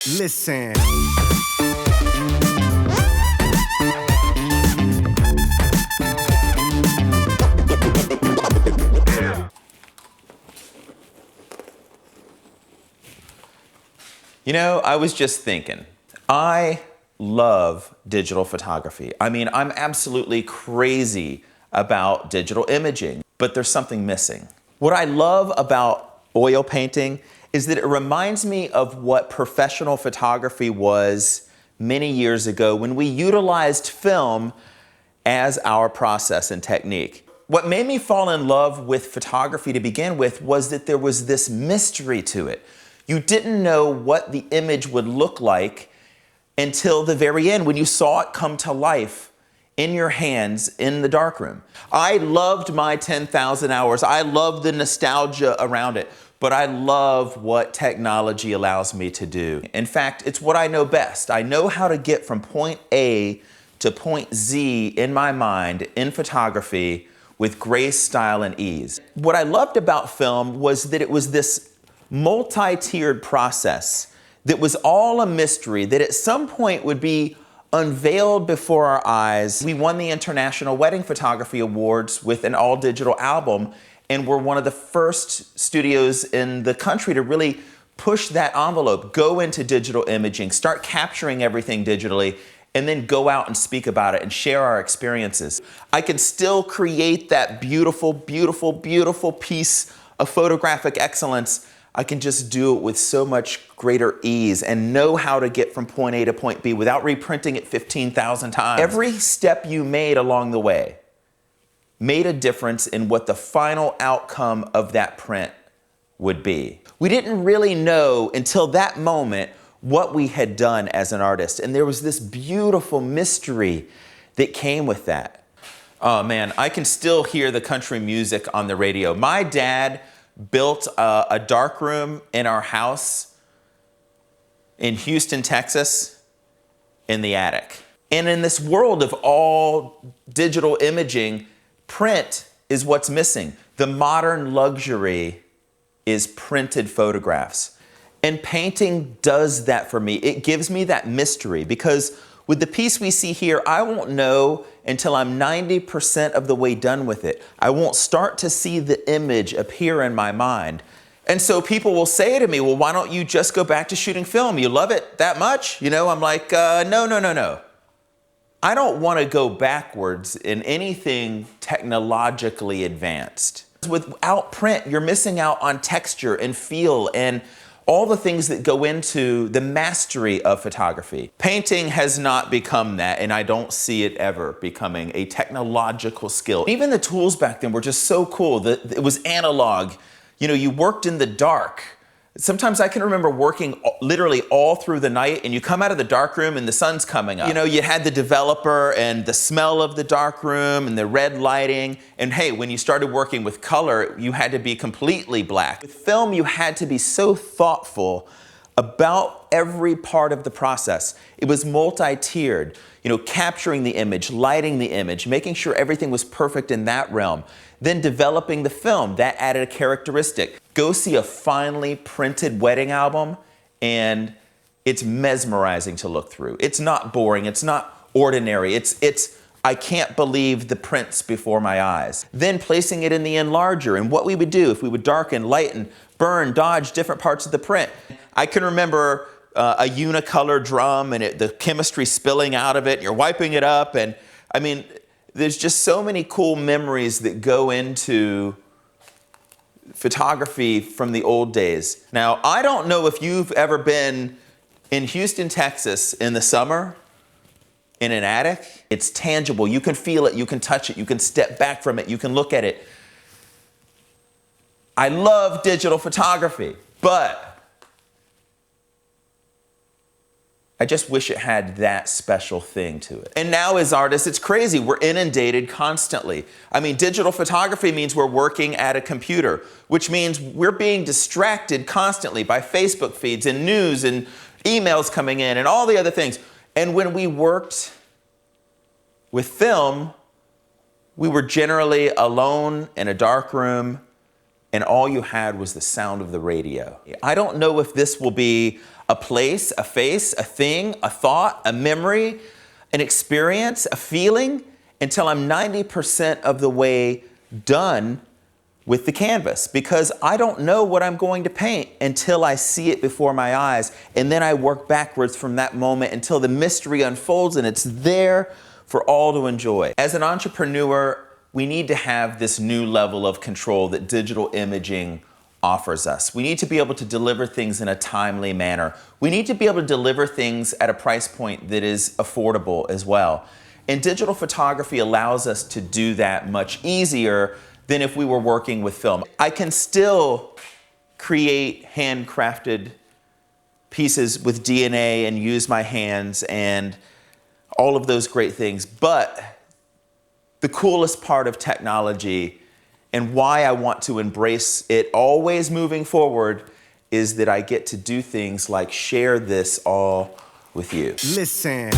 Listen. You know, I was just thinking, I love digital photography. I mean, I'm absolutely crazy about digital imaging, but there's something missing. What I love about oil painting is that it reminds me of what professional photography was many years ago when we utilized film as our process and technique. What made me fall in love with photography to begin with was that there was this mystery to it. You didn't know what the image would look like until the very end when you saw it come to life in your hands in the darkroom. I loved my 10,000 hours. I loved the nostalgia around it, but I love what technology allows me to do. In fact, it's what I know best. I know how to get from point A to point Z in my mind in photography with grace, style, and ease. What I loved about film was that it was this multi-tiered process that was all a mystery that at some point would be unveiled before our eyes. We won the International Wedding Photography Awards with an all-digital album, and we're one of the first studios in the country to really push that envelope, go into digital imaging, start capturing everything digitally, and then go out and speak about it and share our experiences. I can still create that beautiful, beautiful, beautiful piece of photographic excellence. I can just do it with so much greater ease and know how to get from point A to point B without reprinting it 15,000 times. Every step you made along the way made a difference in what the final outcome of that print would be. We didn't really know until that moment what we had done as an artist, and there was this beautiful mystery that came with that. Oh man, I can still hear the country music on the radio. My dad built a darkroom in our house in Houston, Texas, in the attic. And in this world of all digital imaging, print is what's missing. The modern luxury is printed photographs. And painting does that for me. It gives me that mystery because with the piece we see here, I won't know until I'm 90% of the way done with it. I won't start to see the image appear in my mind. And so people will say to me, well, why don't you just go back to shooting film? You love it that much? You know, I'm like, no. I don't want to go backwards in anything technologically advanced. Without print, you're missing out on texture and feel and all the things that go into the mastery of photography. Painting has not become that, and I don't see it ever becoming a technological skill. Even the tools back then were just so cool. It was analog. You know, you worked in the dark. Sometimes I can remember working literally all through the night, and you come out of the dark room and the sun's coming up. You know, you had the developer and the smell of the dark room and the red lighting. And hey, when you started working with color, you had to be completely black. With film, you had to be so thoughtful about every part of the process. It was multi-tiered, you know, capturing the image, lighting the image, making sure everything was perfect in that realm. Then developing the film, that added a characteristic. Go see a finely printed wedding album and it's mesmerizing to look through. It's not boring, it's not ordinary, I can't believe the prints before my eyes. Then placing it in the enlarger and what we would do if we would darken, lighten, burn, dodge different parts of the print. I can remember a unicolor drum and the chemistry spilling out of it, and you're wiping it up, and I mean, there's just so many cool memories that go into photography from the old days. Now, I don't know if you've ever been in Houston, Texas in the summer in an attic. It's tangible. You can feel it. You can touch it. You can step back from it. You can look at it. I love digital photography, but I just wish it had that special thing to it. And now as artists, it's crazy. We're inundated constantly. I mean, digital photography means we're working at a computer, which means we're being distracted constantly by Facebook feeds and news and emails coming in and all the other things. And when we worked with film, we were generally alone in a dark room and all you had was the sound of the radio. I don't know if this will be a place, a face, a thing, a thought, a memory, an experience, a feeling, until I'm 90% of the way done with the canvas, because I don't know what I'm going to paint until I see it before my eyes, and then I work backwards from that moment until the mystery unfolds and it's there for all to enjoy. As an entrepreneur, we need to have this new level of control that digital imaging offers us. We need to be able to deliver things in a timely manner. We need to be able to deliver things at a price point that is affordable as well. And digital photography allows us to do that much easier than if we were working with film. I can still create handcrafted pieces with DNA and use my hands and all of those great things, but the coolest part of technology and why I want to embrace it always moving forward is that I get to do things like share this all with you. Listen.